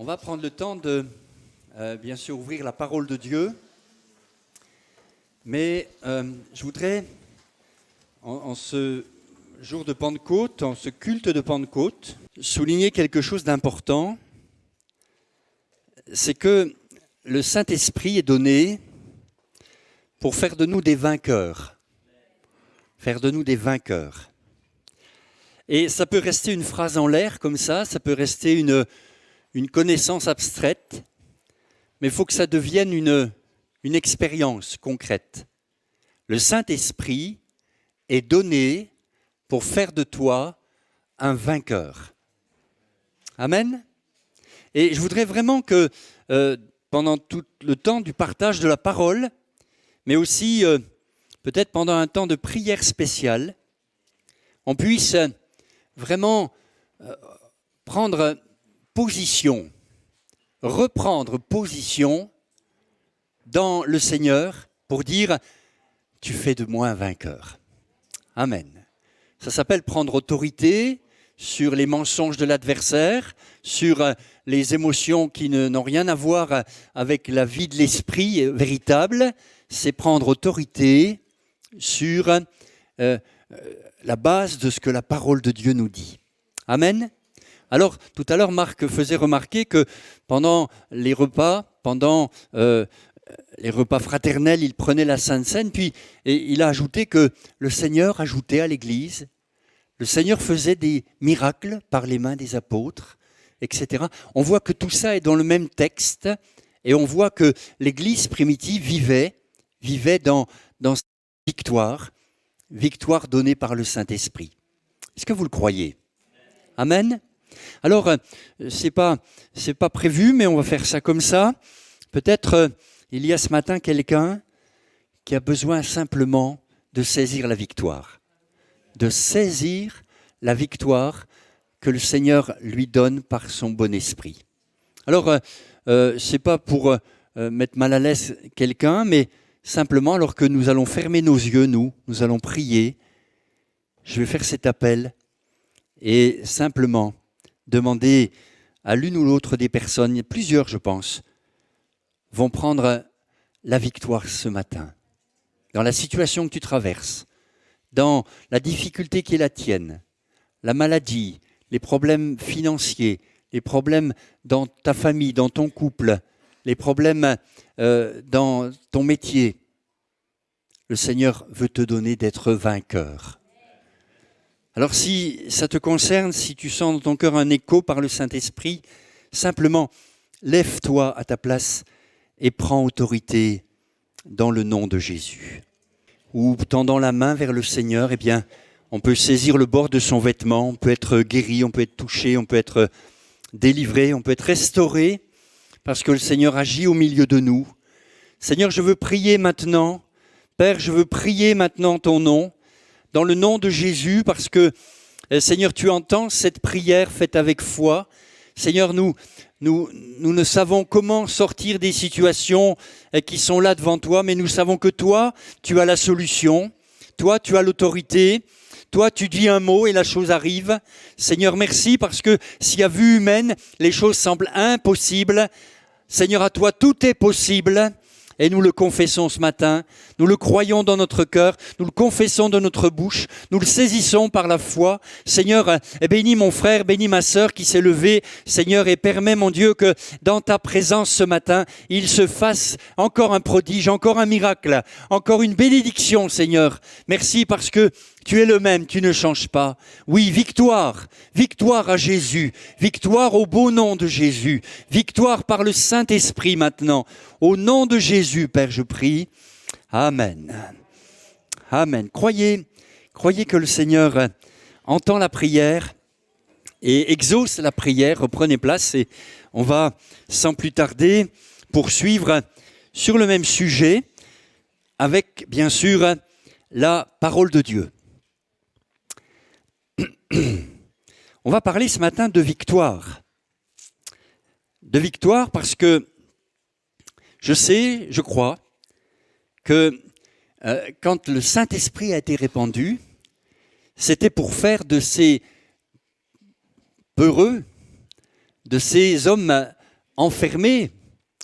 On va prendre le temps de, bien sûr, ouvrir la parole de Dieu. Mais je voudrais, en ce jour de Pentecôte, en ce culte de Pentecôte, souligner quelque chose d'important. C'est que le Saint-Esprit est donné pour faire de nous des vainqueurs. Faire de nous des vainqueurs. Et ça peut rester une phrase en l'air comme ça peut rester une connaissance abstraite, mais il faut que ça devienne une expérience concrète. Le Saint-Esprit est donné pour faire de toi un vainqueur. Amen. Et je voudrais vraiment que pendant tout le temps du partage de la parole, mais aussi peut-être pendant un temps de prière spéciale, on puisse vraiment prendre position, reprendre position dans le Seigneur pour dire « Tu fais de moi un vainqueur ». Amen. Ça s'appelle prendre autorité sur les mensonges de l'adversaire, sur les émotions qui n'ont rien à voir avec la vie de l'esprit véritable. C'est prendre autorité sur la base de ce que la parole de Dieu nous dit. Amen. Alors, tout à l'heure, Marc faisait remarquer que pendant les repas, les repas fraternels, il prenait la Sainte Seine, puis il a ajouté que le Seigneur ajoutait à l'Église, le Seigneur faisait des miracles par les mains des apôtres, etc. On voit que tout ça est dans le même texte, et on voit que l'Église primitive vivait dans cette victoire donnée par le Saint-Esprit. Est-ce que vous le croyez ? Amen. Alors, c'est pas prévu, mais on va faire ça comme ça. Peut-être il y a ce matin quelqu'un qui a besoin simplement de saisir la victoire. De saisir la victoire que le Seigneur lui donne par son bon esprit. Alors, c'est pas pour mettre mal à l'aise quelqu'un, mais simplement, alors que nous allons fermer nos yeux, nous allons prier, je vais faire cet appel et simplement demander à l'une ou l'autre des personnes, plusieurs je pense, vont prendre la victoire ce matin. Dans la situation que tu traverses, dans la difficulté qui est la tienne, la maladie, les problèmes financiers, les problèmes dans ta famille, dans ton couple, les problèmes dans ton métier, le Seigneur veut te donner d'être vainqueur. Alors si ça te concerne, si tu sens dans ton cœur un écho par le Saint-Esprit, simplement lève-toi à ta place et prends autorité dans le nom de Jésus. Ou tendant la main vers le Seigneur, eh bien, on peut saisir le bord de son vêtement, on peut être guéri, on peut être touché, on peut être délivré, on peut être restauré, parce que le Seigneur agit au milieu de nous. Seigneur, je veux prier maintenant. Père, je veux prier maintenant ton nom, dans le nom de Jésus, parce que, Seigneur, tu entends cette prière faite avec foi. Seigneur, nous ne savons comment sortir des situations qui sont là devant toi, mais nous savons que toi, tu as la solution. Toi, tu as l'autorité. Toi, tu dis un mot et la chose arrive. Seigneur, merci, parce que si à vue humaine, les choses semblent impossibles, Seigneur, à toi, tout est possible. Et nous le confessons ce matin, nous le croyons dans notre cœur, nous le confessons de notre bouche, nous le saisissons par la foi. Seigneur, bénis mon frère, bénis ma sœur qui s'est levée, Seigneur, et permets, mon Dieu, que dans ta présence ce matin, il se fasse encore un prodige, encore un miracle, encore une bénédiction, Seigneur. Merci parce que tu es le même, tu ne changes pas. Oui, victoire à Jésus, victoire au beau nom de Jésus, victoire par le Saint-Esprit maintenant. Au nom de Jésus, Père, je prie. Amen. Amen. Croyez que le Seigneur entend la prière et exauce la prière. Reprenez place et on va, sans plus tarder, poursuivre sur le même sujet avec, bien sûr, la parole de Dieu. On va parler ce matin de victoire. De victoire parce que je crois que quand le Saint-Esprit a été répandu, c'était pour faire de ces peureux, de ces hommes enfermés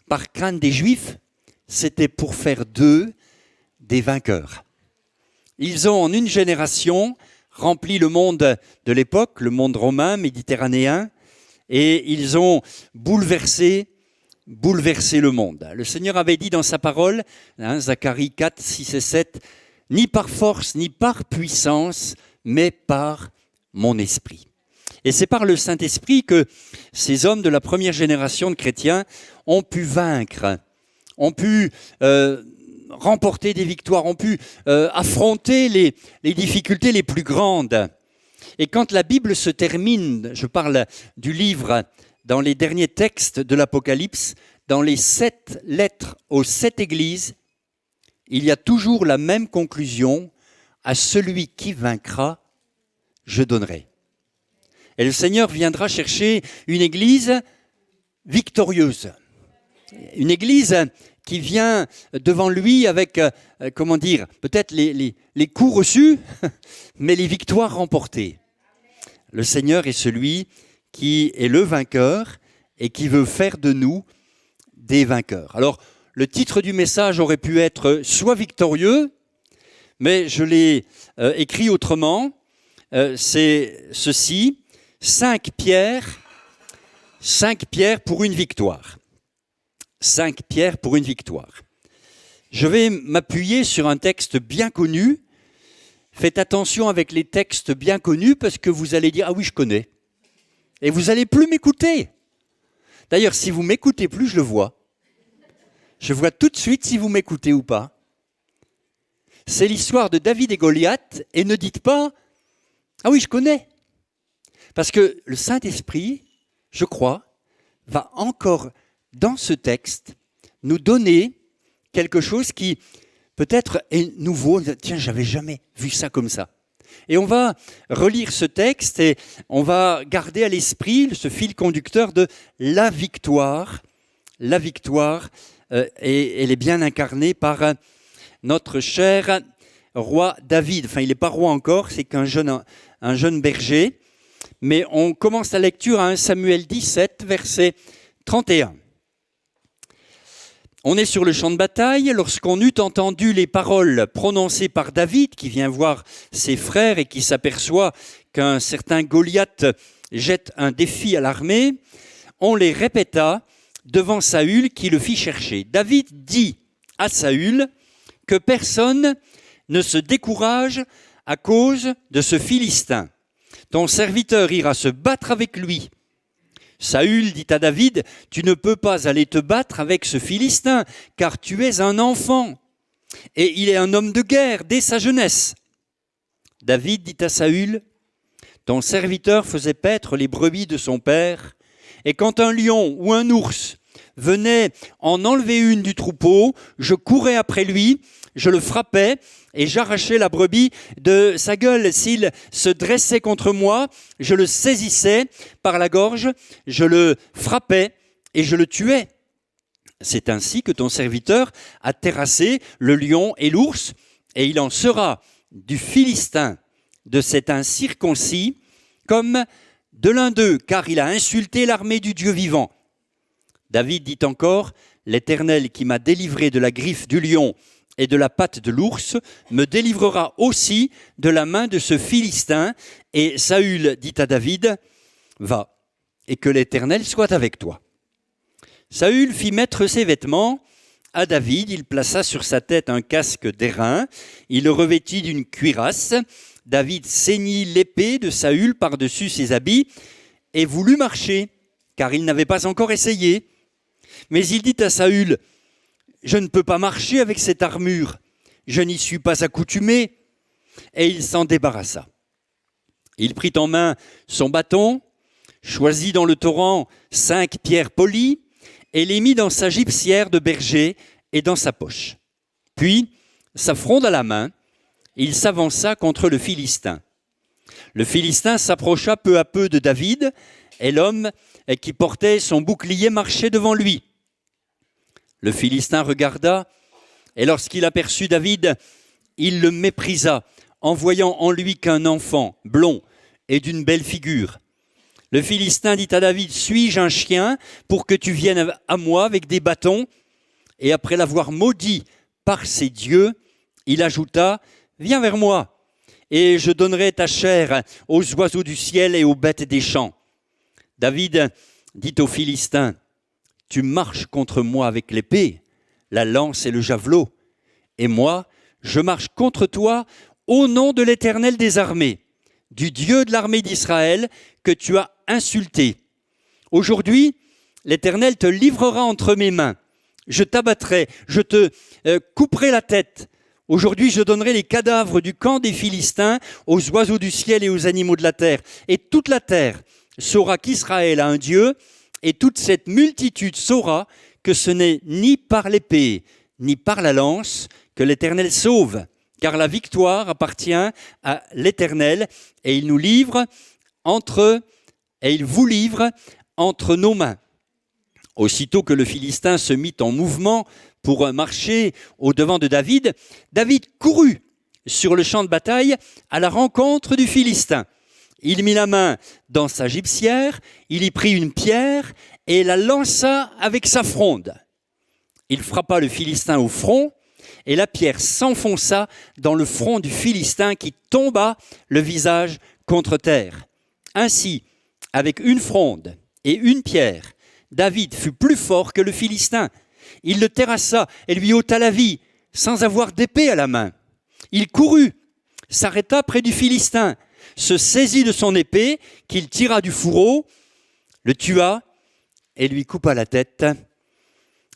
par crainte des Juifs, c'était pour faire d'eux des vainqueurs. Ils ont en une génération rempli le monde de l'époque, le monde romain, méditerranéen, et ils ont bouleversé le monde. Le Seigneur avait dit dans sa parole, Zacharie 4, 6 et 7, « Ni par force, ni par puissance, mais par mon esprit. » Et c'est par le Saint-Esprit que ces hommes de la première génération de chrétiens ont pu vaincre, ont pu remporter des victoires, ont pu affronter les difficultés les plus grandes. Et quand la Bible se termine, je parle du livre dans les derniers textes de l'Apocalypse, dans les 7 lettres aux 7 églises, il y a toujours la même conclusion, à celui qui vaincra, je donnerai. Et le Seigneur viendra chercher une église victorieuse, une église qui vient devant lui avec, peut-être les coups reçus, mais les victoires remportées. Le Seigneur est celui qui est le vainqueur et qui veut faire de nous des vainqueurs. Alors, le titre du message aurait pu être « Sois victorieux », mais je l'ai écrit autrement. C'est ceci, 5 pierres pour une victoire. 5 pierres pour une victoire. Je vais m'appuyer sur un texte bien connu. Faites attention avec les textes bien connus parce que vous allez dire « Ah oui, je connais ». Et vous n'allez plus m'écouter. D'ailleurs, si vous ne m'écoutez plus, je le vois. Je vois tout de suite si vous m'écoutez ou pas. C'est l'histoire de David et Goliath et ne dites pas « Ah oui, je connais ». Parce que le Saint-Esprit, je crois, va encore dans ce texte nous donner quelque chose qui peut-être est nouveau. Tiens, j'avais jamais vu ça comme ça. Et on va relire ce texte et on va garder à l'esprit ce fil conducteur de la victoire. La victoire, et elle est bien incarnée par notre cher roi David. Enfin, il n'est pas roi encore, c'est qu'un jeune berger. Mais on commence la lecture à 1 Samuel 17, verset 31. On est sur le champ de bataille lorsqu'on eut entendu les paroles prononcées par David, qui vient voir ses frères et qui s'aperçoit qu'un certain Goliath jette un défi à l'armée. On les répéta devant Saül qui le fit chercher. David dit à Saül que personne ne se décourage à cause de ce Philistin. Ton serviteur ira se battre avec lui. Saül dit à David, tu ne peux pas aller te battre avec ce Philistin, car tu es un enfant, et il est un homme de guerre dès sa jeunesse. David dit à Saül, ton serviteur faisait paître les brebis de son père, et quand un lion ou un ours venait en enlever une du troupeau, je courais après lui, je le frappais et j'arrachais la brebis de sa gueule. S'il se dressait contre moi, je le saisissais par la gorge, je le frappais et je le tuais. C'est ainsi que ton serviteur a terrassé le lion et l'ours, et il en sera du Philistin, de cet incirconcis, comme de l'un d'eux, car il a insulté l'armée du Dieu vivant. David dit encore, l'Éternel qui m'a délivré de la griffe du lion et de la patte de l'ours me délivrera aussi de la main de ce Philistin. Et Saül dit à David, va, et que l'Éternel soit avec toi. Saül fit mettre ses vêtements à David, il plaça sur sa tête un casque d'airain, il le revêtit d'une cuirasse. David ceignit l'épée de Saül par-dessus ses habits et voulut marcher, car il n'avait pas encore essayé. Mais il dit à Saül, je ne peux pas marcher avec cette armure, je n'y suis pas accoutumé. Et il s'en débarrassa. Il prit en main son bâton, choisit dans le torrent 5 pierres polies, et les mit dans sa gibecière de berger et dans sa poche. Puis, sa fronde à la main, il s'avança contre le Philistin. Le Philistin s'approcha peu à peu de David, et l'homme qui portait son bouclier marchait devant lui. Le Philistin regarda, et lorsqu'il aperçut David, il le méprisa, en voyant en lui qu'un enfant blond et d'une belle figure. Le Philistin dit à David, suis-je un chien pour que tu viennes à moi avec des bâtons? Et après l'avoir maudit par ses dieux, il ajouta, viens vers moi, et je donnerai ta chair aux oiseaux du ciel et aux bêtes des champs. David dit aux Philistins, tu marches contre moi avec l'épée, la lance et le javelot, et moi, je marche contre toi au nom de l'Éternel des armées, du Dieu de l'armée d'Israël que tu as insulté. Aujourd'hui, l'Éternel te livrera entre mes mains. Je t'abattrai, je te couperai la tête. Aujourd'hui, je donnerai les cadavres du camp des Philistins aux oiseaux du ciel et aux animaux de la terre. Et toute la terre saura qu'Israël a un Dieu, et toute cette multitude saura que ce n'est ni par l'épée, ni par la lance que l'Éternel sauve. Car la victoire appartient à l'Éternel, et il vous livre entre nos mains. Aussitôt que le Philistin se mit en mouvement pour marcher au-devant de David, David courut sur le champ de bataille à la rencontre du Philistin. Il mit la main dans sa gibecière, il y prit une pierre et la lança avec sa fronde. Il frappa le Philistin au front, et la pierre s'enfonça dans le front du Philistin qui tomba le visage contre terre. Ainsi, avec une fronde et une pierre, David fut plus fort que le Philistin. Il le terrassa et lui ôta la vie, sans avoir d'épée à la main. Il courut, s'arrêta près du Philistin, se saisit de son épée, qu'il tira du fourreau, le tua et lui coupa la tête.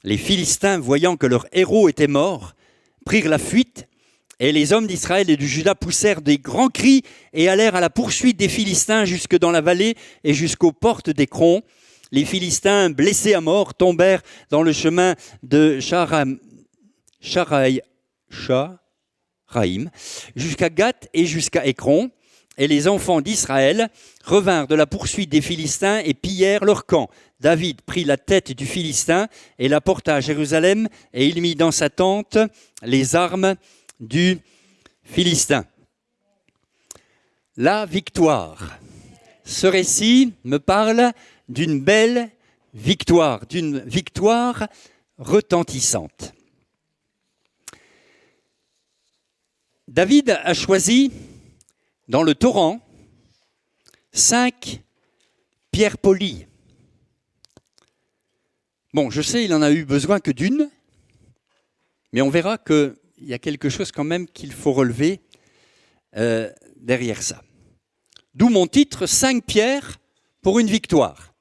Les Philistins, voyant que leur héros était mort, prirent la fuite, et les hommes d'Israël et de Juda poussèrent des grands cris et allèrent à la poursuite des Philistins jusque dans la vallée et jusqu'aux portes d'Écron. Les Philistins, blessés à mort, tombèrent dans le chemin de Sharaïm jusqu'à Gath et jusqu'à Écron. Et les enfants d'Israël revinrent de la poursuite des Philistins et pillèrent leur camp. David prit la tête du Philistin et la porta à Jérusalem, et il mit dans sa tente les armes du Philistin. La victoire. Ce récit me parle d'une belle victoire, d'une victoire retentissante. David a choisi dans le torrent 5 pierres polies. Bon, je sais, il en a eu besoin que d'une, mais on verra qu'il y a quelque chose quand même qu'il faut relever derrière ça. D'où mon titre, 5 pierres pour une victoire.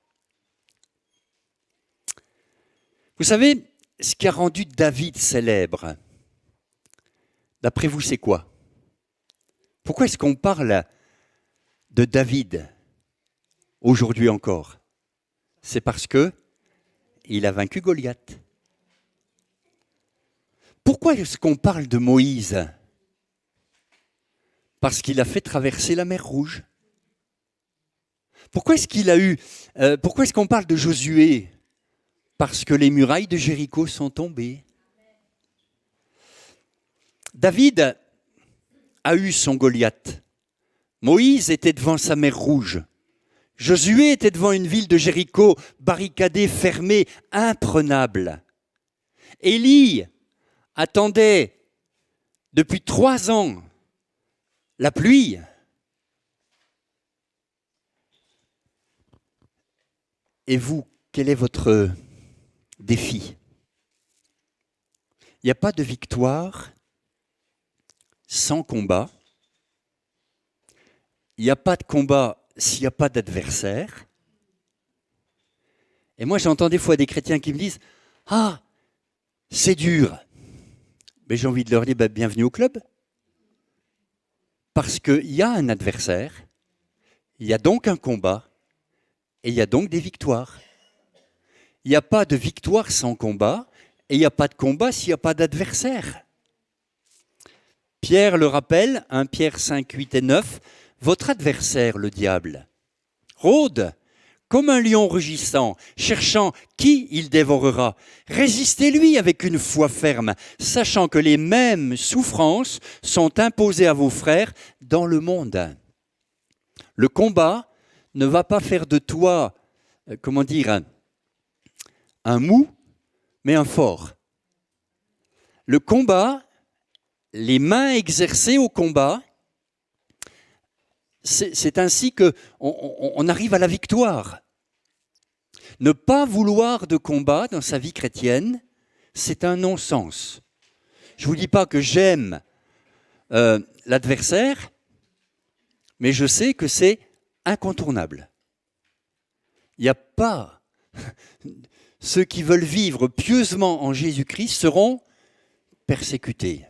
Vous savez, ce qui a rendu David célèbre, d'après vous, c'est quoi? Pourquoi est-ce qu'on parle de David aujourd'hui encore? C'est parce que il a vaincu Goliath. Pourquoi est-ce qu'on parle de Moïse? Parce qu'il a fait traverser la mer Rouge. Pourquoi est-ce qu'on parle de Josué? Parce que les murailles de Jéricho sont tombées. David a eu son Goliath. Moïse était devant sa mer Rouge. Josué était devant une ville de Jéricho barricadée, fermée, imprenable. Élie attendait depuis 3 ans la pluie. Et vous, quel est votre défi? Il n'y a pas de victoire sans combat. Il n'y a pas de combat s'il n'y a pas d'adversaire. Et moi, j'entends des fois des chrétiens qui me disent « Ah, c'est dur !» Mais j'ai envie de leur dire « Bienvenue au club !» Parce qu'il y a un adversaire, il y a donc un combat, et il y a donc des victoires. Il n'y a pas de victoire sans combat, et il n'y a pas de combat s'il n'y a pas d'adversaire. Pierre le rappelle, 1 Pierre 5, 8 et 9, « Votre adversaire, le diable, rôde comme un lion rugissant, cherchant qui il dévorera. Résistez-lui avec une foi ferme, sachant que les mêmes souffrances sont imposées à vos frères dans le monde. Le combat ne va pas faire de toi, comment dire, un mou, mais un fort. Le combat, les mains exercées au combat, c'est ainsi qu'on arrive à la victoire. Ne pas vouloir de combat dans sa vie chrétienne, c'est un non-sens. Je ne vous dis pas que j'aime l'adversaire, mais je sais que c'est incontournable. Il n'y a pas... Ceux qui veulent vivre pieusement en Jésus-Christ seront persécutés.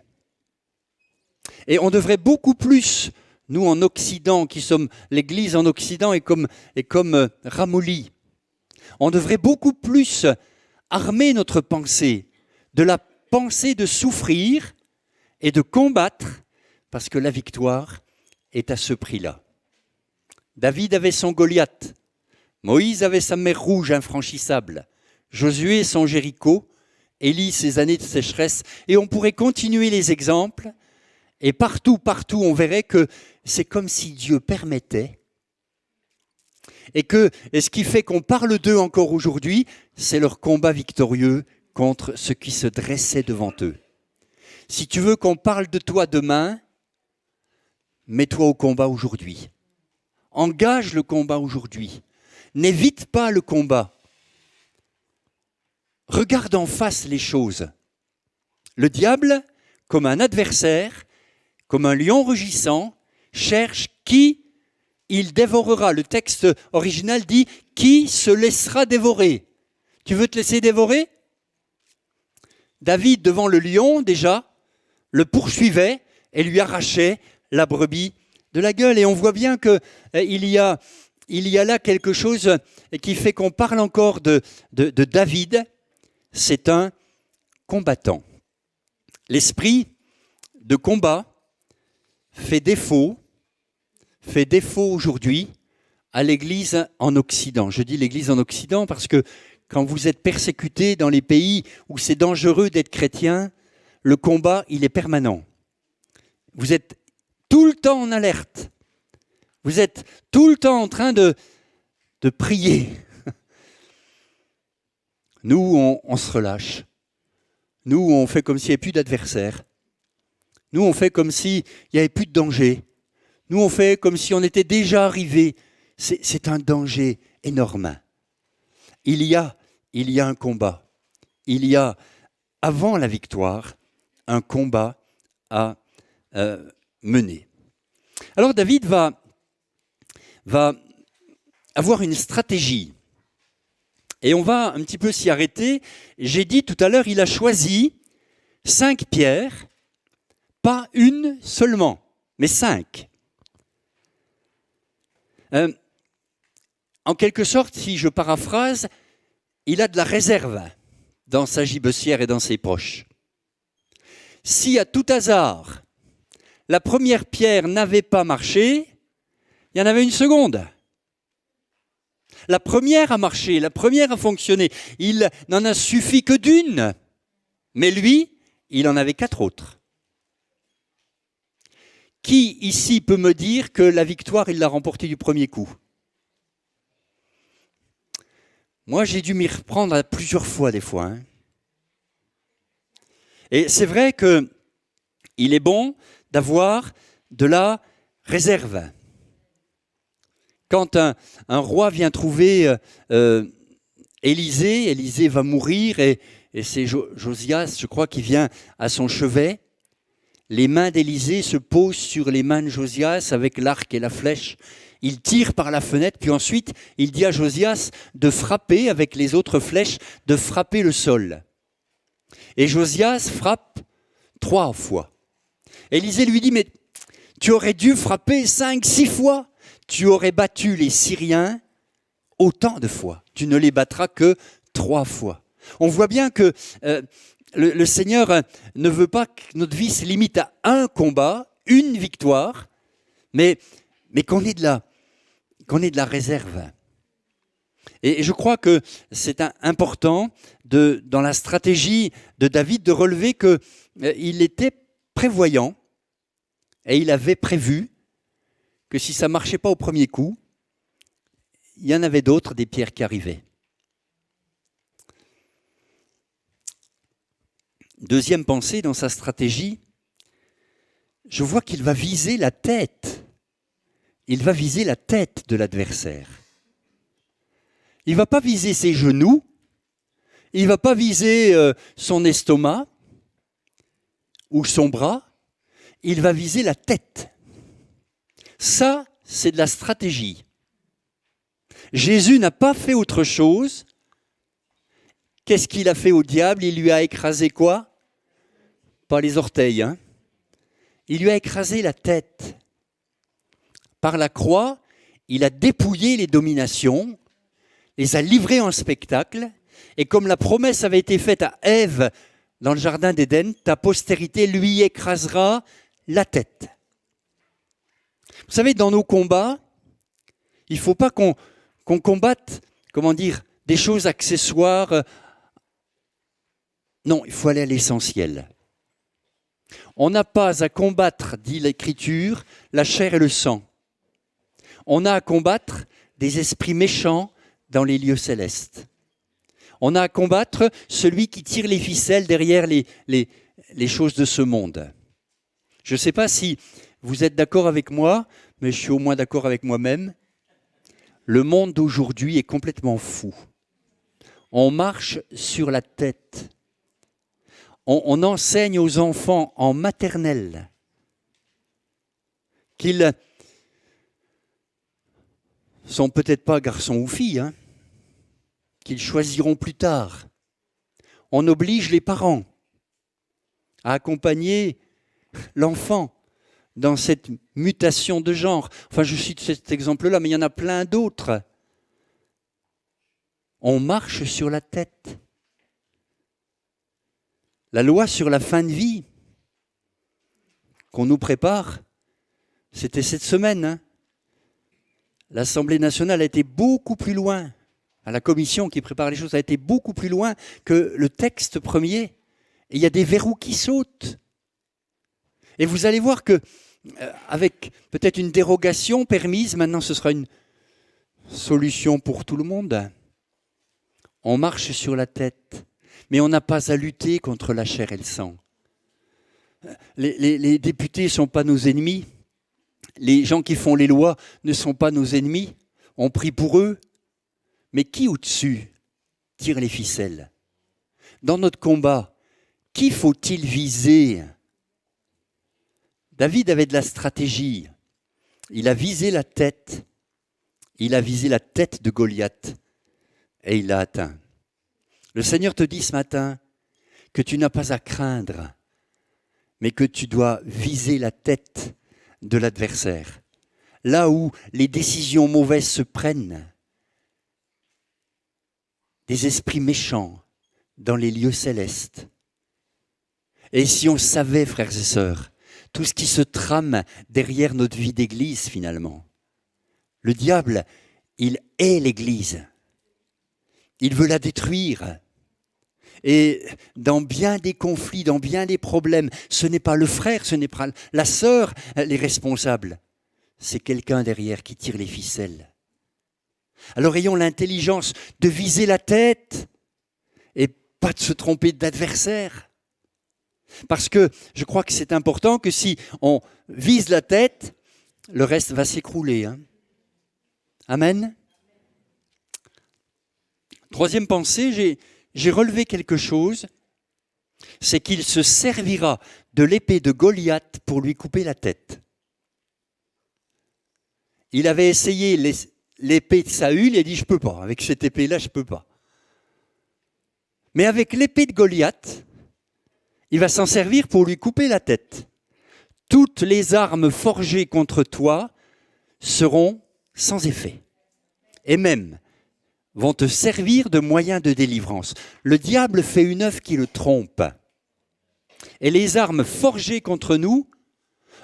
Et on devrait beaucoup plus, nous en Occident, qui sommes l'Église en Occident est comme ramollie, on devrait beaucoup plus armer notre pensée de la pensée de souffrir et de combattre, parce que la victoire est à ce prix-là. David avait son Goliath, Moïse avait sa mer rouge infranchissable, Josué son Jéricho, Élie ses années de sécheresse, et on pourrait continuer les exemples, et partout, on verrait que c'est comme si Dieu permettait, et ce qui fait qu'on parle d'eux encore aujourd'hui, c'est leur combat victorieux contre ce qui se dressait devant eux. Si tu veux qu'on parle de toi demain, mets-toi au combat aujourd'hui. Engage le combat aujourd'hui. N'évite pas le combat. Regarde en face les choses. Le diable, comme un adversaire, comme un lion rugissant, cherche qui il dévorera. Le texte original dit « qui se laissera dévorer ». Tu veux te laisser dévorer ? David, devant le lion, déjà, le poursuivait et lui arrachait la brebis de la gueule. Et on voit bien qu'il y a là quelque chose qui fait qu'on parle encore de David. C'est un combattant. L'esprit de combat fait défaut aujourd'hui à l'Église en Occident. Je dis l'Église en Occident parce que quand vous êtes persécuté dans les pays où c'est dangereux d'être chrétien, le combat, il est permanent. Vous êtes tout le temps en alerte. Vous êtes tout le temps en train de prier. Nous, on se relâche. Nous, on fait comme s'il n'y avait plus d'adversaire. Nous, on fait comme s'il n'y avait plus de danger. Nous, on fait comme si on était déjà arrivé. C'est un danger énorme. Il y a un combat. Il y a, avant la victoire, un combat à mener. Alors David va avoir une stratégie. Et on va un petit peu s'y arrêter. J'ai dit tout à l'heure, il a choisi 5 pierres, pas une seulement, mais 5. En quelque sorte, si je paraphrase, il a de la réserve dans sa gibecière et dans ses poches. Si à tout hasard, la première pierre n'avait pas marché, il y en avait une seconde. La première a marché, la première a fonctionné. Il n'en a suffi que d'une. Mais lui, il en avait 4 autres. Qui ici peut me dire que la victoire, il l'a remportée du premier coup ? Moi, j'ai dû m'y reprendre plusieurs fois des fois. Et c'est vrai qu'il est bon d'avoir de la réserve. Quand un roi vient trouver Élisée va mourir et c'est Josias, je crois, qui vient à son chevet. Les mains d'Élisée se posent sur les mains de Josias avec l'arc et la flèche. Il tire par la fenêtre, puis ensuite il dit à Josias de frapper avec les autres flèches, de frapper le sol. Et Josias frappe 3 fois. Élisée lui dit, mais tu aurais dû frapper 5, 6 fois. Tu aurais battu les Syriens autant de fois. Tu ne les battras que 3 fois. On voit bien que le Seigneur ne veut pas que notre vie se limite à un combat, une victoire, mais qu'on ait de la réserve. Et je crois que c'est important dans la stratégie de David de relever qu'il était prévoyant et il avait prévu que si ça ne marchait pas au premier coup, il y en avait d'autres, des pierres qui arrivaient. Deuxième pensée dans sa stratégie, je vois qu'il va viser la tête. Il va viser la tête de l'adversaire. Il ne va pas viser ses genoux, il ne va pas viser son estomac ou son bras, il va viser la tête. Ça, c'est de la stratégie. Jésus n'a pas fait autre chose. Qu'est-ce qu'il a fait au diable? Il lui a écrasé quoi? Pas les orteils, hein? Il lui a écrasé la tête. Par la croix, il a dépouillé les dominations, les a livrées en spectacle, et comme la promesse avait été faite à Ève dans le jardin d'Éden, ta postérité lui écrasera la tête. Vous savez, dans nos combats, il ne faut pas qu'on combatte, des choses accessoires. Non, il faut aller à l'essentiel. On n'a pas à combattre, dit l'Écriture, la chair et le sang. On a à combattre des esprits méchants dans les lieux célestes. On a à combattre celui qui tire les ficelles derrière les choses de ce monde. Je ne sais pas si vous êtes d'accord avec moi, mais je suis au moins d'accord avec moi-même. Le monde d'aujourd'hui est complètement fou. On marche sur la tête. On enseigne aux enfants en maternelle qu'ils sont peut-être pas garçons ou filles, hein, qu'ils choisiront plus tard. On oblige les parents à accompagner l'enfant dans cette mutation de genre. Enfin, je cite cet exemple-là, mais il y en a plein d'autres. On marche sur la tête. La loi sur la fin de vie qu'on nous prépare, c'était cette semaine. Hein. L'Assemblée nationale a été beaucoup plus loin, à la commission qui prépare les choses, a été beaucoup plus loin que le texte premier. Et il y a des verrous qui sautent. Et vous allez voir que, avec peut-être une dérogation permise, maintenant ce sera une solution pour tout le monde. On marche sur la tête, mais on n'a pas à lutter contre la chair et le sang. Les députés ne sont pas nos ennemis. Les gens qui font les lois ne sont pas nos ennemis. On prie pour eux. Mais qui au-dessus tire les ficelles? Dans notre combat, qui faut-il viser? David avait de la stratégie. Il a visé la tête. Il a visé la tête de Goliath. Et il l'a atteint. Le Seigneur te dit ce matin que tu n'as pas à craindre, mais que tu dois viser la tête de l'adversaire. Là où les décisions mauvaises se prennent, des esprits méchants dans les lieux célestes. Et si on savait, frères et sœurs, tout ce qui se trame derrière notre vie d'église finalement. Le diable, il hait l'église. Il veut la détruire. Et dans bien des conflits, dans bien des problèmes, ce n'est pas le frère, ce n'est pas la sœur les responsables. C'est quelqu'un derrière qui tire les ficelles. Alors ayons l'intelligence de viser la tête et pas de se tromper d'adversaire. Parce que je crois que c'est important que si on vise la tête, le reste va s'écrouler. Hein. Amen. Troisième pensée, j'ai relevé quelque chose, c'est qu'il se servira de l'épée de Goliath pour lui couper la tête. Il avait essayé l'épée de Saül, il a dit « je ne peux pas, avec cette épée-là, je ne peux pas ». Mais avec l'épée de Goliath, il va s'en servir pour lui couper la tête. Toutes les armes forgées contre toi seront sans effet. Et même vont te servir de moyen de délivrance. Le diable fait une œuvre qui le trompe. Et les armes forgées contre nous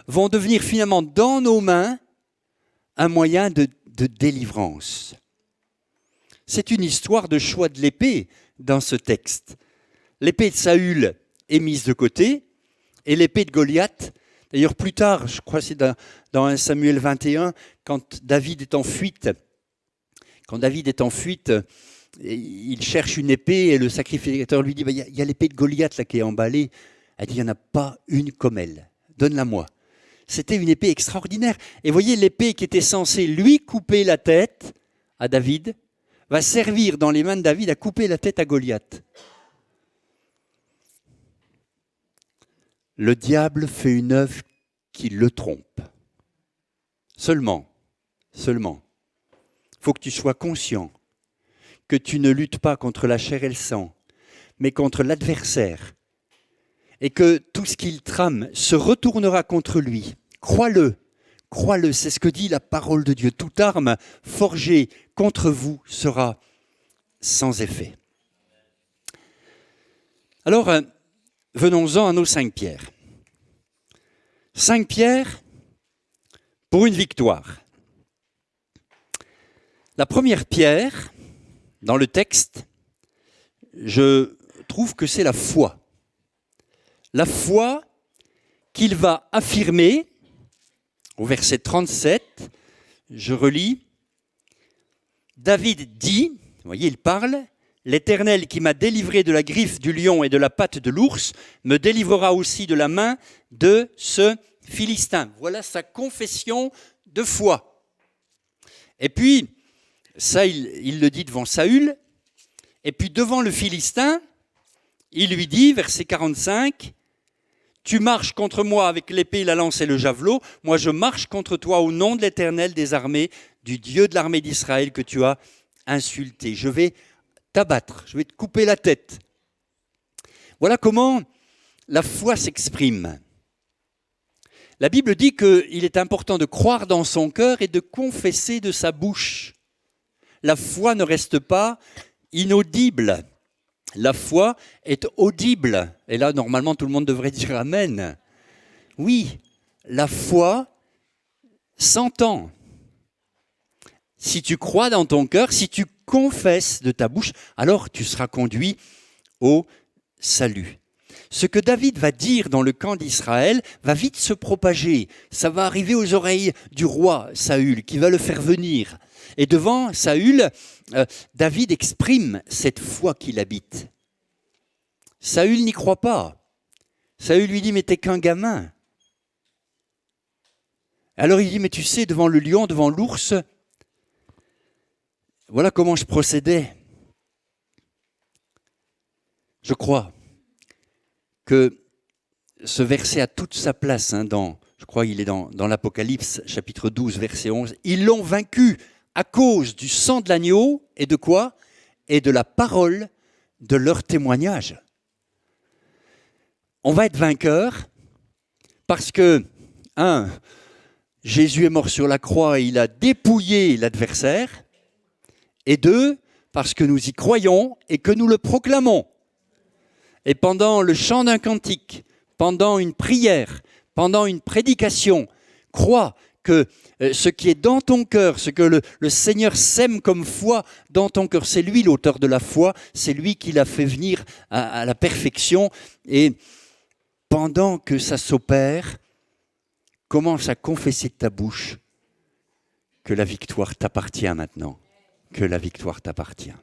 vont devenir finalement dans nos mains un moyen de délivrance. C'est une histoire de choix de l'épée dans ce texte. L'épée de Saül est mise de côté et l'épée de Goliath, d'ailleurs plus tard, je crois que c'est dans 1 Samuel 21, quand David est en fuite, quand David est en fuite, il cherche une épée et le sacrificateur lui dit, y a l'épée de Goliath là qui est emballée. Elle dit, il n'y en a pas une comme elle, donne-la-moi. C'était une épée extraordinaire. Et voyez, l'épée qui était censée lui couper la tête à David, va servir dans les mains de David à couper la tête à Goliath. Le diable fait une œuvre qui le trompe. Seulement, il faut que tu sois conscient que tu ne luttes pas contre la chair et le sang, mais contre l'adversaire, et que tout ce qu'il trame se retournera contre lui. Crois-le, c'est ce que dit la parole de Dieu. Toute arme forgée contre vous sera sans effet. Alors, venons-en à nos 5 pierres. 5 pierres pour une victoire. La première pierre, dans le texte, je trouve que c'est la foi. La foi qu'il va affirmer, au verset 37, je relis, David dit, vous voyez, il parle, « L'Éternel qui m'a délivré de la griffe du lion et de la patte de l'ours me délivrera aussi de la main de ce Philistin. » Voilà sa confession de foi. Et puis, ça, il le dit devant Saül. Et puis, devant le Philistin, il lui dit, verset 45, « Tu marches contre moi avec l'épée, la lance et le javelot. Moi, je marche contre toi au nom de l'Éternel des armées, du Dieu de l'armée d'Israël que tu as insulté. Je vais t'abattre, je vais te couper la tête. » Voilà comment la foi s'exprime. La Bible dit qu'il est important de croire dans son cœur et de confesser de sa bouche. La foi ne reste pas inaudible. La foi est audible. Et là, normalement, tout le monde devrait dire Amen. Oui, la foi s'entend. Si tu crois dans ton cœur, si tu confesses de ta bouche, alors tu seras conduit au salut. Ce que David va dire dans le camp d'Israël va vite se propager. Ça va arriver aux oreilles du roi Saül, qui va le faire venir. Et devant Saül, David exprime cette foi qu'il habite. Saül n'y croit pas. Saül lui dit, mais t'es qu'un gamin. Alors il dit, mais tu sais, devant le lion, devant l'ours, voilà comment je procédais. Je crois que ce verset a toute sa place, je crois qu'il est dans l'Apocalypse, chapitre 12, verset 11. Ils l'ont vaincu à cause du sang de l'agneau et de quoi ? Et de la parole de leur témoignage. On va être vainqueur parce que, Jésus est mort sur la croix et il a dépouillé l'adversaire. Et 2, parce que nous y croyons et que nous le proclamons. Et pendant le chant d'un cantique, pendant une prière, pendant une prédication, crois que ce qui est dans ton cœur, ce que le Seigneur sème comme foi dans ton cœur, c'est lui l'auteur de la foi, c'est lui qui l'a fait venir à la perfection. Et pendant que ça s'opère, commence à confesser de ta bouche que la victoire t'appartient maintenant, que la victoire t'appartient.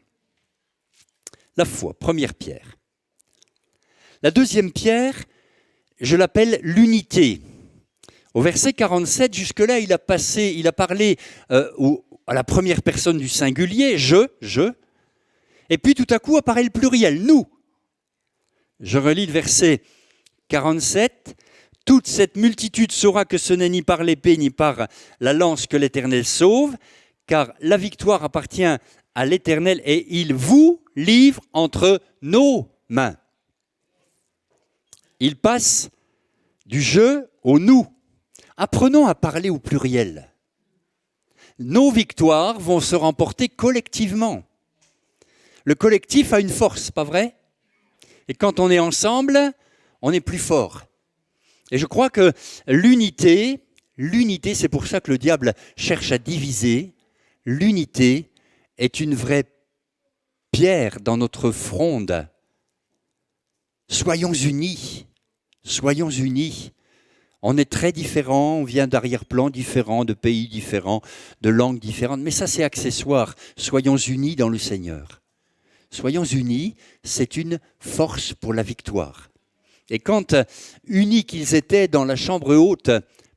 La foi, première pierre. La deuxième pierre, je l'appelle l'unité. Au verset 47, jusque-là, il a parlé à la première personne du singulier, je, et puis tout à coup apparaît le pluriel, nous. Je relis le verset 47. Toute cette multitude saura que ce n'est ni par l'épée ni par la lance que l'Éternel sauve, car la victoire appartient à l'Éternel et il vous livre entre nos mains. Il passe du je au nous. Apprenons à parler au pluriel. Nos victoires vont se remporter collectivement. Le collectif a une force, pas vrai ? Et quand on est ensemble, on est plus fort. Et je crois que l'unité, c'est pour ça que le diable cherche à diviser. L'unité est une vraie pierre dans notre fronde. Soyons unis. On est très différents, on vient d'arrière-plans différents, de pays différents, de langues différentes, mais ça c'est accessoire. Soyons unis dans le Seigneur. Soyons unis, c'est une force pour la victoire. Et quand unis qu'ils étaient dans la chambre haute,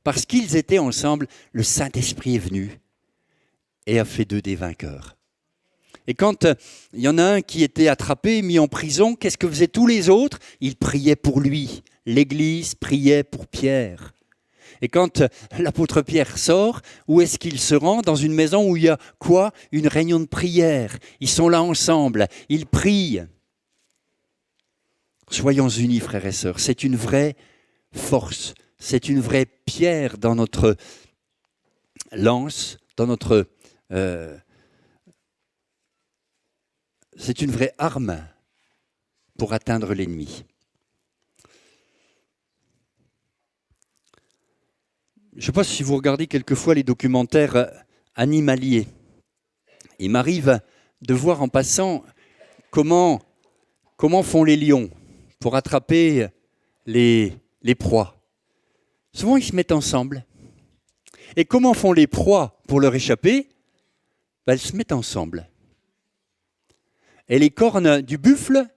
parce qu'ils étaient ensemble, le Saint-Esprit est venu et a fait d'eux des vainqueurs. Et quand il y en a un qui était attrapé, mis en prison, qu'est-ce que faisaient tous les autres? Ils priaient pour lui. L'Église priait pour Pierre. Et quand l'apôtre Pierre sort, où est-ce qu'il se rend? Dans une maison où il y a quoi? Une réunion de prière. Ils sont là ensemble, ils prient. Soyons unis, frères et sœurs. C'est une vraie force, c'est une vraie pierre dans notre lance, dans notre... c'est une vraie arme pour atteindre l'ennemi. Je ne sais pas si vous regardez quelquefois les documentaires animaliers. Il m'arrive de voir en passant comment font les lions pour attraper les proies. Souvent, ils se mettent ensemble. Et comment font les proies pour leur échapper? Elles se mettent ensemble. Et les cornes du buffle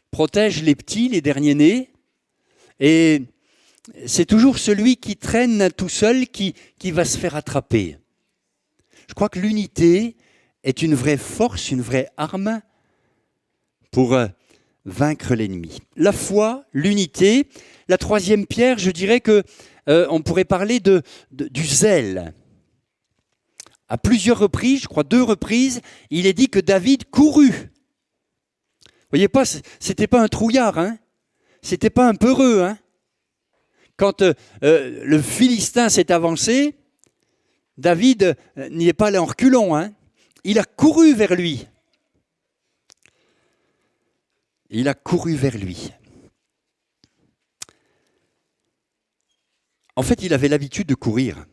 protègent les petits, les derniers nés. Et c'est toujours celui qui traîne tout seul qui va se faire attraper. Je crois que l'unité est une vraie force, une vraie arme pour vaincre l'ennemi. La foi, l'unité. La troisième pierre, je dirais que on pourrait parler du zèle. À plusieurs reprises, je crois 2 reprises, il est dit que David courut. Vous voyez pas, c'était pas un trouillard, hein. C'était pas un peureux, hein. Quand le Philistin s'est avancé, David n'y est pas allé en reculons, hein. Il a couru vers lui. Il a couru vers lui. En fait, il avait l'habitude de courir.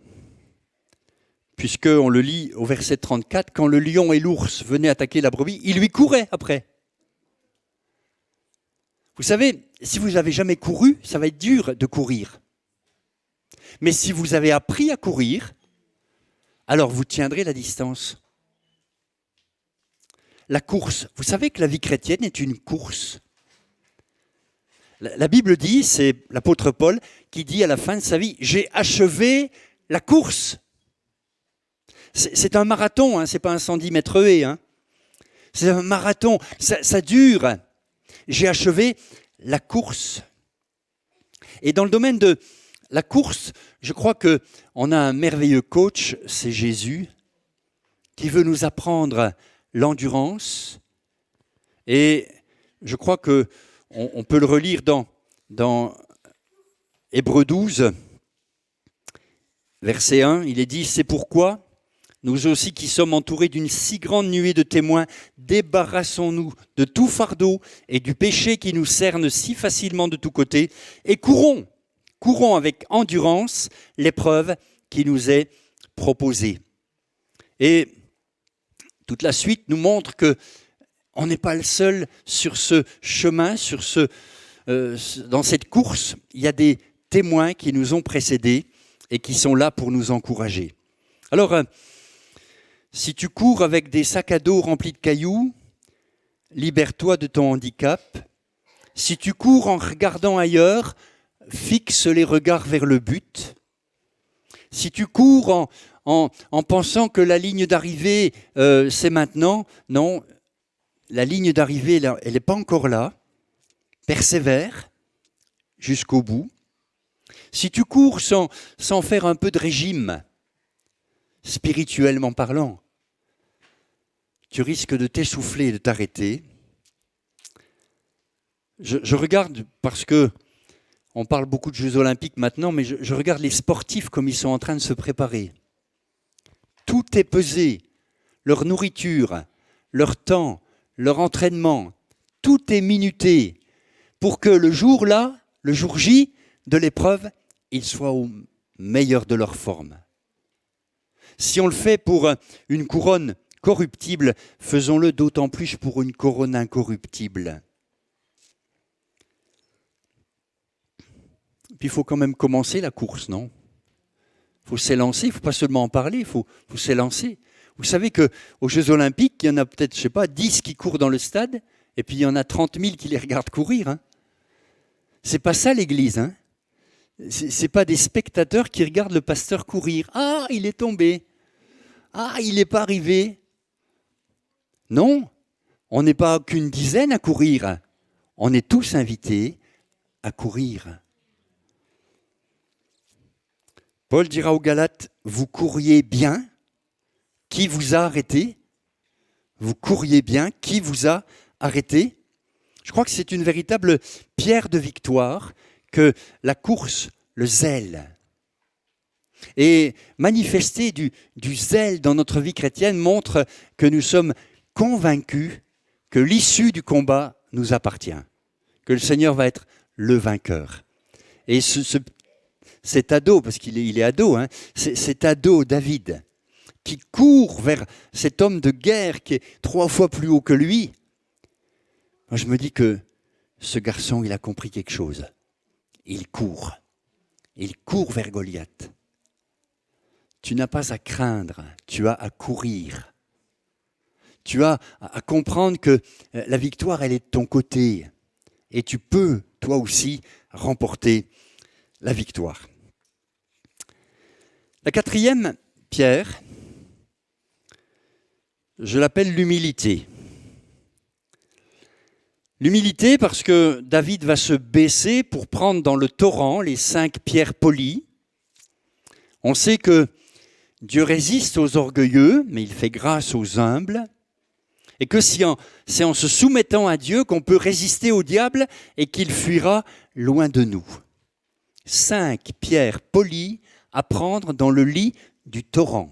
Puisqu'on le lit au verset 34, quand le lion et l'ours venaient attaquer la brebis, il lui courait après. Vous savez, si vous n'avez jamais couru, ça va être dur de courir. Mais si vous avez appris à courir, alors vous tiendrez la distance. La course, vous savez que la vie chrétienne est une course. La Bible dit, c'est l'apôtre Paul qui dit à la fin de sa vie, j'ai achevé la course. C'est un marathon, hein, ce n'est pas un 110 mètres haies. Hein. C'est un marathon, ça dure. J'ai achevé la course. Et dans le domaine de la course, je crois qu'on a un merveilleux coach, c'est Jésus, qui veut nous apprendre l'endurance. Et je crois qu'on peut le relire dans Hébreux 12, verset 1. Il est dit, c'est pourquoi nous aussi qui sommes entourés d'une si grande nuée de témoins, débarrassons-nous de tout fardeau et du péché qui nous cerne si facilement de tous côtés et courons avec endurance l'épreuve qui nous est proposée. Et toute la suite nous montre qu'on n'est pas le seul sur ce chemin, dans cette course. Il y a des témoins qui nous ont précédés et qui sont là pour nous encourager. Alors, si tu cours avec des sacs à dos remplis de cailloux, libère-toi de ton handicap. Si tu cours en regardant ailleurs, fixe les regards vers le but. Si tu cours en pensant que la ligne d'arrivée, c'est maintenant, non, la ligne d'arrivée, elle n'est pas encore là. Persévère jusqu'au bout. Si tu cours sans faire un peu de régime, spirituellement parlant, tu risques de t'essouffler et de t'arrêter. Je regarde, parce que on parle beaucoup de Jeux Olympiques maintenant, mais je regarde les sportifs comme ils sont en train de se préparer. Tout est pesé, leur nourriture, leur temps, leur entraînement, tout est minuté pour que le jour J de l'épreuve, ils soient au meilleur de leur forme. Si on le fait pour une couronne corruptible, faisons-le d'autant plus pour une couronne incorruptible. Puis il faut quand même commencer la course, non? Il faut s'élancer, il ne faut pas seulement en parler, il faut s'élancer. Vous savez qu'aux Jeux Olympiques, il y en a peut-être, je ne sais pas, 10 qui courent dans le stade, et puis il y en a 30 000 qui les regardent courir. Hein. C'est pas ça l'Église. Hein. C'est pas des spectateurs qui regardent le pasteur courir. Ah, il est tombé. Ah, il n'est pas arrivé. Non, on n'est pas qu'une dizaine à courir. On est tous invités à courir. Paul dira aux Galates, vous couriez bien. Qui vous a arrêté? Vous couriez bien. Qui vous a arrêté? Je crois que c'est une véritable pierre de victoire que la course, le zèle. Et manifester du zèle dans notre vie chrétienne montre que nous sommes convaincus que l'issue du combat nous appartient, que le Seigneur va être le vainqueur. Et cet ado, parce qu'il est ado, hein, cet ado David, qui court vers cet homme de guerre qui est 3 fois plus haut que lui, moi je me dis que ce garçon, il a compris quelque chose. Il court vers Goliath. Tu n'as pas à craindre, tu as à courir. Tu as à comprendre que la victoire, elle est de ton côté. Et tu peux, toi aussi, remporter la victoire. La 4e pierre, je l'appelle l'humilité. L'humilité parce que David va se baisser pour prendre dans le torrent les 5 pierres polies. On sait que Dieu résiste aux orgueilleux, mais il fait grâce aux humbles. Et que c'est en se soumettant à Dieu qu'on peut résister au diable et qu'il fuira loin de nous. 5 pierres polies à prendre dans le lit du torrent.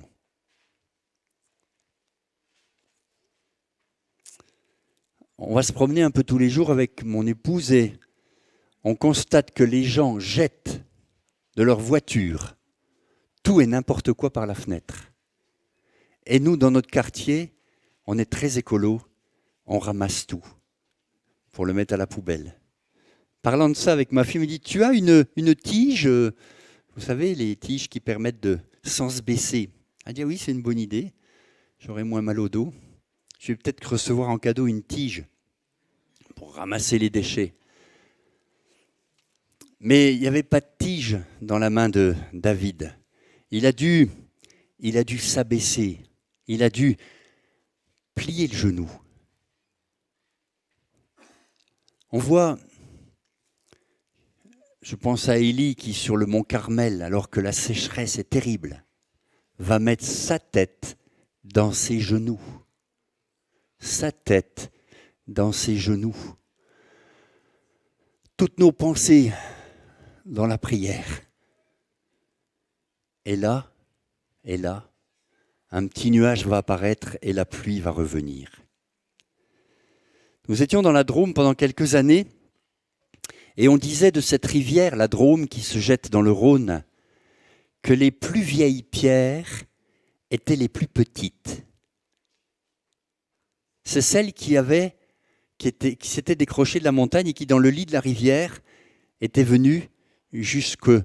On va se promener un peu tous les jours avec mon épouse et on constate que les gens jettent de leur voiture tout et n'importe quoi par la fenêtre. Et nous, dans notre quartier, on est très écolo, on ramasse tout pour le mettre à la poubelle. Parlant de ça avec ma fille, elle me dit, tu as une tige, vous savez, les tiges qui permettent de sans se baisser. Elle dit, oui, c'est une bonne idée, j'aurai moins mal au dos. Je vais peut-être recevoir en cadeau une tige pour ramasser les déchets. Mais il n'y avait pas de tige dans la main de David. Il a dû s'abaisser, il a dû plier le genou. On voit, je pense à Élie qui sur le mont Carmel, alors que la sécheresse est terrible, va mettre sa tête dans ses genoux. Sa tête dans ses genoux. Toutes nos pensées dans la prière. Et là, un petit nuage va apparaître et la pluie va revenir. Nous étions dans la Drôme pendant quelques années et on disait de cette rivière, la Drôme, qui se jette dans le Rhône, que les plus vieilles pierres étaient les plus petites. C'est celles qui s'étaient décrochées de la montagne et qui, dans le lit de la rivière, étaient venues jusqu'à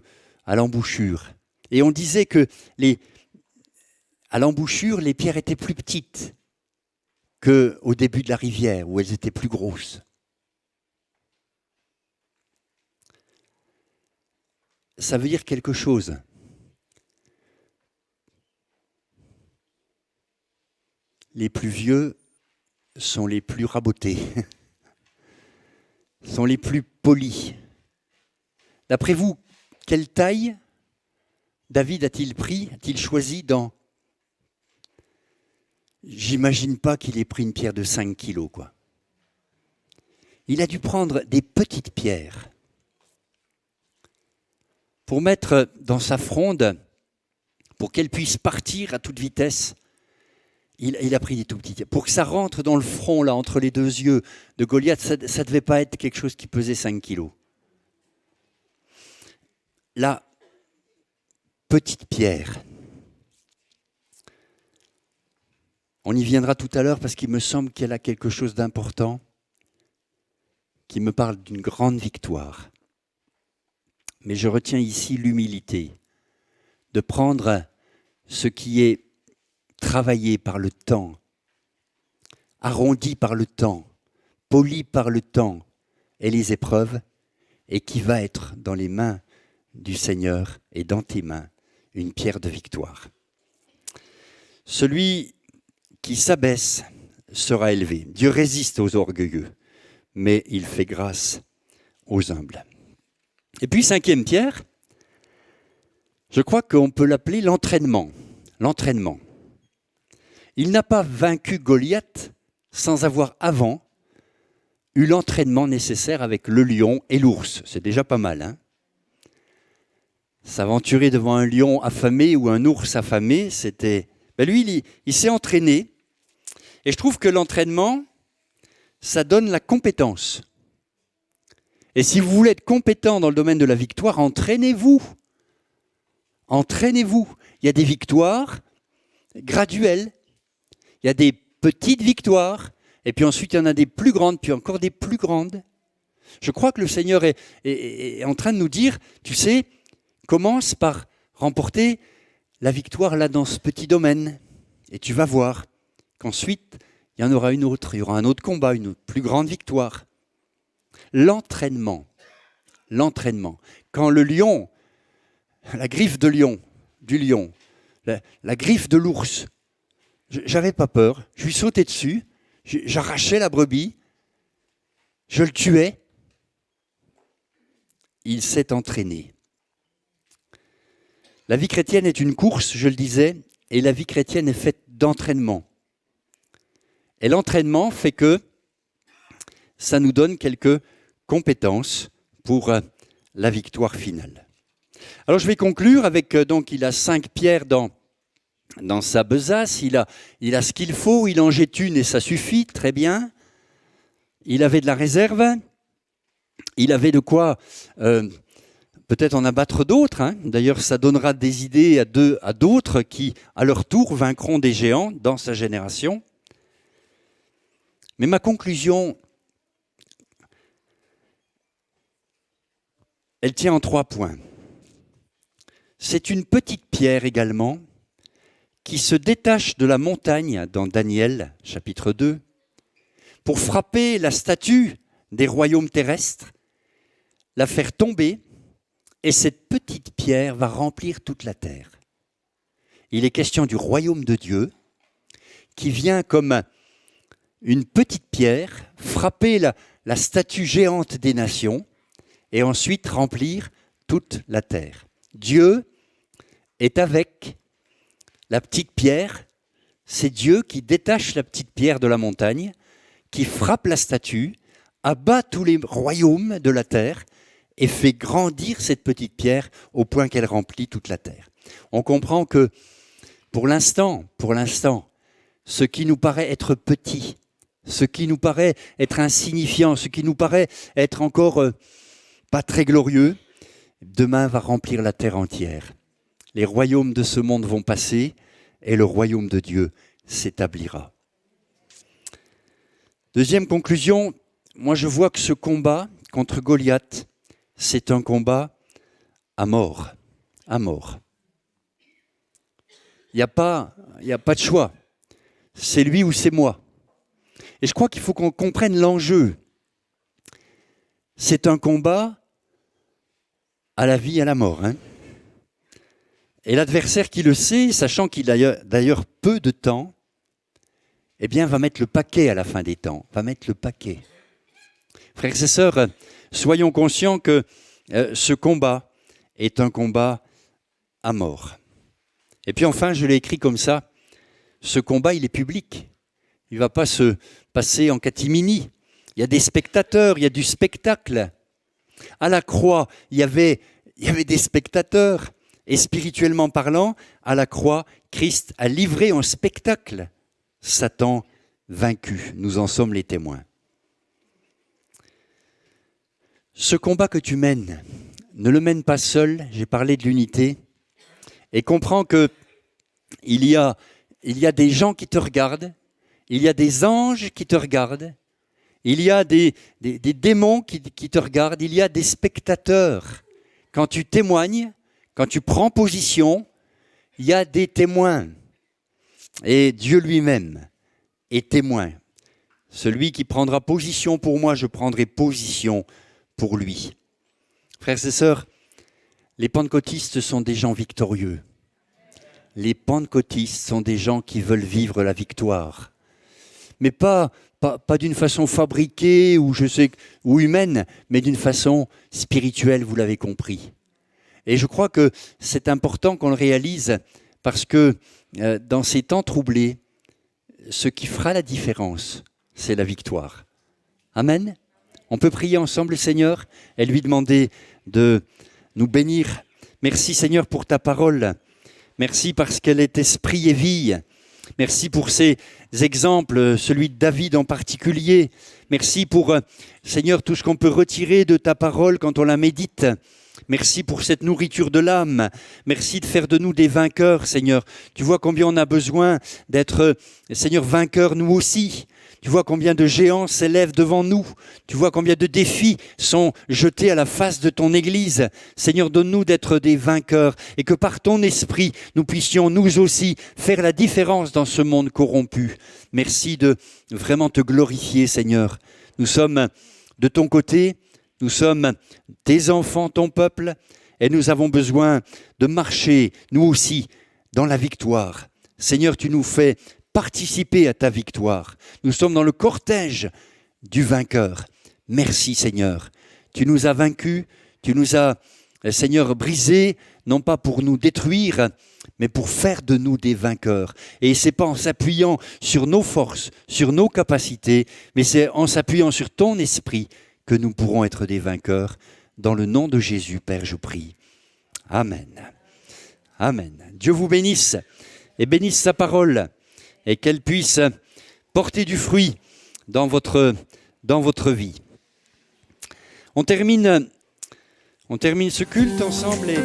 l'embouchure. Et on disait que à l'embouchure, les pierres étaient plus petites qu'au début de la rivière, où elles étaient plus grosses. Ça veut dire quelque chose. Les plus vieux sont les plus rabotés, sont les plus polis. D'après vous, quelle taille David a-t-il choisi dans... J'imagine pas qu'il ait pris une pierre de 5 kilos, quoi. Il a dû prendre des petites pierres pour mettre dans sa fronde, pour qu'elle puisse partir à toute vitesse. Il a pris des tout petits. Pour que ça rentre dans le front, là, entre les 2 yeux de Goliath, ça ne devait pas être quelque chose qui pesait 5 kilos. La petite pierre. On y viendra tout à l'heure parce qu'il me semble qu'elle a quelque chose d'important qui me parle d'une grande victoire. Mais je retiens ici l'humilité de prendre ce qui est travaillé par le temps, arrondi par le temps, poli par le temps et les épreuves, et qui va être dans les mains du Seigneur et dans tes mains une pierre de victoire. Celui qui s'abaisse sera élevé. Dieu résiste aux orgueilleux, mais il fait grâce aux humbles. Et puis, 5e pierre, je crois qu'on peut l'appeler l'entraînement. L'entraînement. Il n'a pas vaincu Goliath sans avoir avant eu l'entraînement nécessaire avec le lion et l'ours. C'est déjà pas mal, hein ? S'aventurer devant un lion affamé ou un ours affamé, c'était... lui, il s'est entraîné. Et je trouve que l'entraînement, ça donne la compétence. Et si vous voulez être compétent dans le domaine de la victoire, entraînez-vous. Entraînez-vous. Il y a des victoires graduelles. Il y a des petites victoires. Et puis ensuite, il y en a des plus grandes, puis encore des plus grandes. Je crois que le Seigneur est en train de nous dire, tu sais, commence par remporter la victoire là dans ce petit domaine. Et tu vas voir qu'ensuite, il y en aura une autre. Il y aura un autre combat, une plus grande victoire. L'entraînement. L'entraînement. Quand le lion, la griffe de lion, du lion, la griffe de l'ours, j'avais pas peur. Je lui sautais dessus. J'arrachais la brebis. Je le tuais. Il s'est entraîné. La vie chrétienne est une course, je le disais, et la vie chrétienne est faite d'entraînement. Et l'entraînement fait que ça nous donne quelques compétences pour la victoire finale. Alors je vais conclure avec, donc il a 5 pierres dans sa besace, il a ce qu'il faut, il en jette une et ça suffit, très bien. Il avait de la réserve, il avait de quoi peut-être en abattre d'autres. Hein. D'ailleurs, ça donnera des idées à d'autres qui, à leur tour, vaincront des géants dans sa génération. Mais ma conclusion, elle tient en 3 points. C'est une petite pierre également qui se détache de la montagne dans Daniel, chapitre 2, pour frapper la statue des royaumes terrestres, la faire tomber, et cette petite pierre va remplir toute la terre. Il est question du royaume de Dieu qui vient comme une petite pierre frapper la statue géante des nations et ensuite remplir toute la terre. Dieu est avec la petite pierre, c'est Dieu qui détache la petite pierre de la montagne, qui frappe la statue, abat tous les royaumes de la terre et fait grandir cette petite pierre au point qu'elle remplit toute la terre. On comprend que pour l'instant, ce qui nous paraît être petit, ce qui nous paraît être insignifiant, ce qui nous paraît être encore pas très glorieux, demain va remplir la terre entière. Les royaumes de ce monde vont passer et le royaume de Dieu s'établira. Deuxième conclusion, moi je vois que ce combat contre Goliath, c'est un combat à mort. À mort. Il n'y a pas de choix. C'est lui ou c'est moi. Et je crois qu'il faut qu'on comprenne l'enjeu. C'est un combat à la vie et à la mort. Hein. Et l'adversaire qui le sait, sachant qu'il a d'ailleurs peu de temps, eh bien va mettre le paquet à la fin des temps. Va mettre le paquet. Frères et sœurs, soyons conscients que ce combat est un combat à mort. Et puis enfin, je l'ai écrit comme ça, ce combat, il est public. Il ne va pas se passer en catimini. Il y a des spectateurs, il y a du spectacle. À la croix, il y avait des spectateurs. Et spirituellement parlant, à la croix, Christ a livré en spectacle Satan vaincu. Nous en sommes les témoins. Ce combat que tu mènes, ne le mène pas seul, j'ai parlé de l'unité, et comprends que il y a des gens qui te regardent, il y a des anges qui te regardent, il y a des démons qui te regardent, il y a des spectateurs quand tu témoignes, quand tu prends position, il y a des témoins. Et Dieu lui-même est témoin. Celui qui prendra position pour moi, je prendrai position pour lui. Frères et sœurs, les pentecôtistes sont des gens victorieux. Les pentecôtistes sont des gens qui veulent vivre la victoire. Mais pas d'une façon fabriquée ou humaine, mais d'une façon spirituelle, vous l'avez compris. Et je crois que c'est important qu'on le réalise parce que dans ces temps troublés, ce qui fera la différence, c'est la victoire. Amen. On peut prier ensemble le Seigneur et lui demander de nous bénir. Merci Seigneur pour ta parole. Merci parce qu'elle est esprit et vie. Merci pour ces exemples, celui de David en particulier. Merci pour, Seigneur, tout ce qu'on peut retirer de ta parole quand on la médite. Merci pour cette nourriture de l'âme. Merci de faire de nous des vainqueurs, Seigneur. Tu vois combien on a besoin d'être, Seigneur, vainqueurs nous aussi. Tu vois combien de géants s'élèvent devant nous. Tu vois combien de défis sont jetés à la face de ton Église. Seigneur, donne-nous d'être des vainqueurs et que par ton esprit, nous puissions nous aussi faire la différence dans ce monde corrompu. Merci de vraiment te glorifier, Seigneur. Nous sommes de ton côté, nous sommes tes enfants, ton peuple, et nous avons besoin de marcher, nous aussi, dans la victoire. Seigneur, tu nous fais participer à ta victoire. Nous sommes dans le cortège du vainqueur. Merci Seigneur. Tu nous as vaincus, tu nous as, Seigneur, brisés, non pas pour nous détruire, mais pour faire de nous des vainqueurs. Et c'est pas en s'appuyant sur nos forces, sur nos capacités, mais c'est en s'appuyant sur ton esprit que nous pourrons être des vainqueurs. Dans le nom de Jésus, Père, je prie. Amen. Amen. Dieu vous bénisse et bénisse sa parole, et qu'elle puisse porter du fruit dans votre vie. On termine ce culte ensemble et